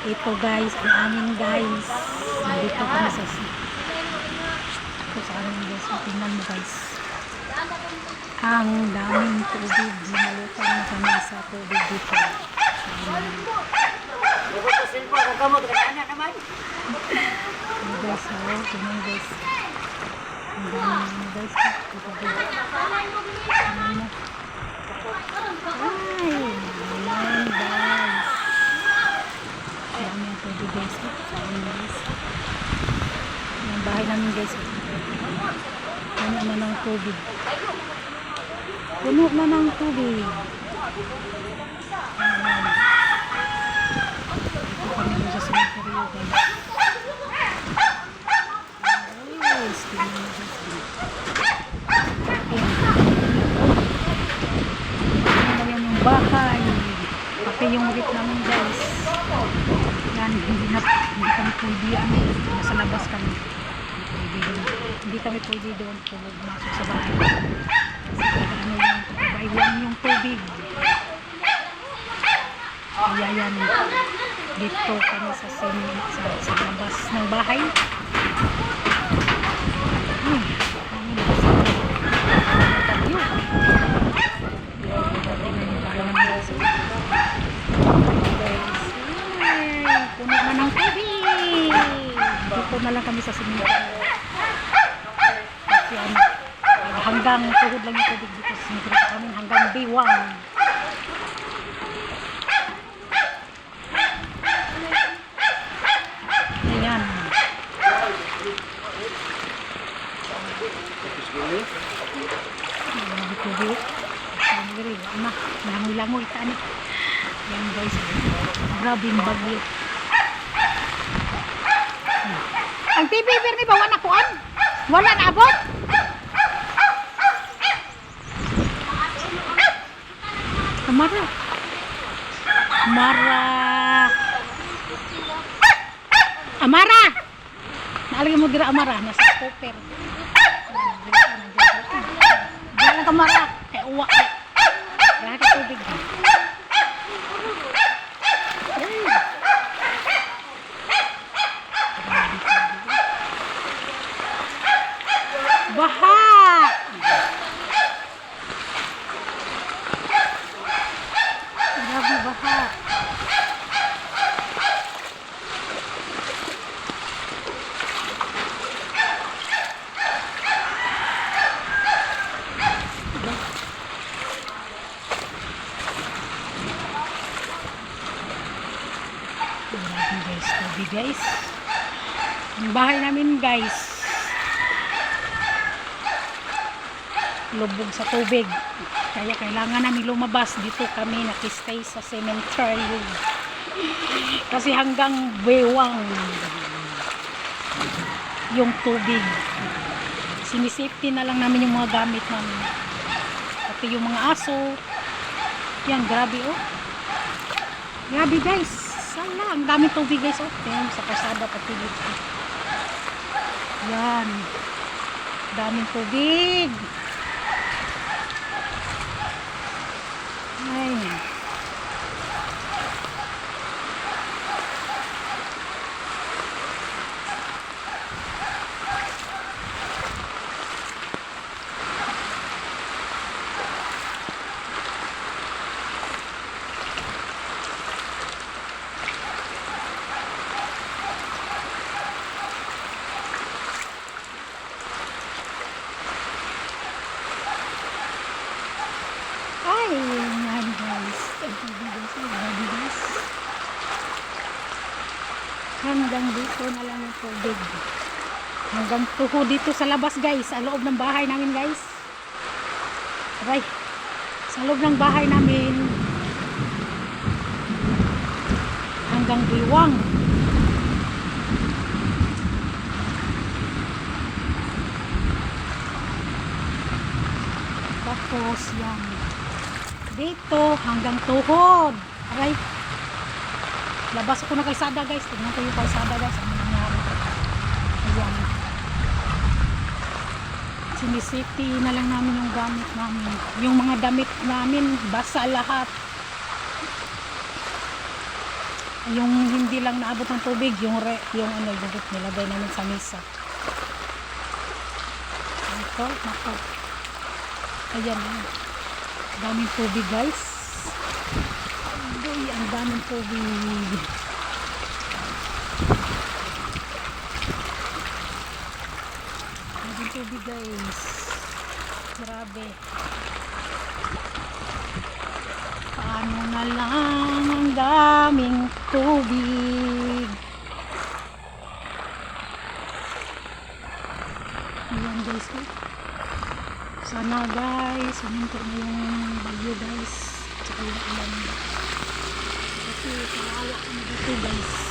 Ito guys, ang amin guys. Dito kami sa ito sa amin guys. Tingnan mo guys. Ang daming tubig. Lumalutan na kami sa tubig dito. Ano guys, tingnan guys. Ang daming guys. Ito guys. Ay, ayan guys. Dami ang tubig guys. Ayan guys. Yung bahay namin guys. Puno na ng tubig. Puno na ng tubig. Ayan. Ito kami doon sa cemetery guys. Guys, tingnan mo guys. Ayan yung bahay. Pati yung rip namin guys. Yan, hindi kami pwede nasa labas kami. Hindi kami pwede doon kung masok sa bahay. Kasi ano yung pagkabaiwan yung tubig. Kaya yan, dito kami sa labas ng bahay. Puno na ng tubig. Dito na lang kami sa cemetery. Kasi hanggang tuhod lang yung tubig dito sa cemetery kami. Hanggang biwang. Ayan. Tubig. Langoy-langoy tani. Yan guys. Grabe yung bagyo. Ang TV ni ba wala kuan? Wala na abot? Amara. Amara. Naalagay mo dira Amara nasa cooper. Diyan ka Amara. Kay uwa. Grabe tubig. Baha! Grabe baha. Grabe guys, tubig guys. Ang bahay namin guys. Lubog sa tubig. Kaya kailangan namin lumabas. Dito kami nakistay sa cemetery. Kasi hanggang bewang yung tubig. Sinisafety na lang namin yung mga gamit namin. Pati yung mga aso. Yan, grabe oh. Grabe guys. Sala, ang daming tubig guys oh. Yan, sa kasada pati dito. Yan. Daming tubig. Ay. Hanggang dito na lang yung tubig. Hanggang tuho dito sa labas guys. Sa loob ng bahay namin guys. Aray. Sa loob ng bahay namin. Hanggang biwang. Tapos yan. Dito hanggang tuhod. Aray. Labas ako na kalsada guys. Tignan ko yung kalsada guys. Ano nangyari? Ayan. Sinisafety na lang namin yung gamit namin. Yung mga damit namin basa lahat. yung hindi lang naabot ng tubig, yung ano, yung rep nilagay namin sa mesa. Ito, nako. Ayan, daming tubig guys. Agoy, ang daming tubig. Daming tubig guys. Grabe. Paano na lang ang daming tubig. Ayan guys. Sana guys, huminto na yung bagyo guys. Tsaka yung ulan. Kasi kawawa kami dito guys.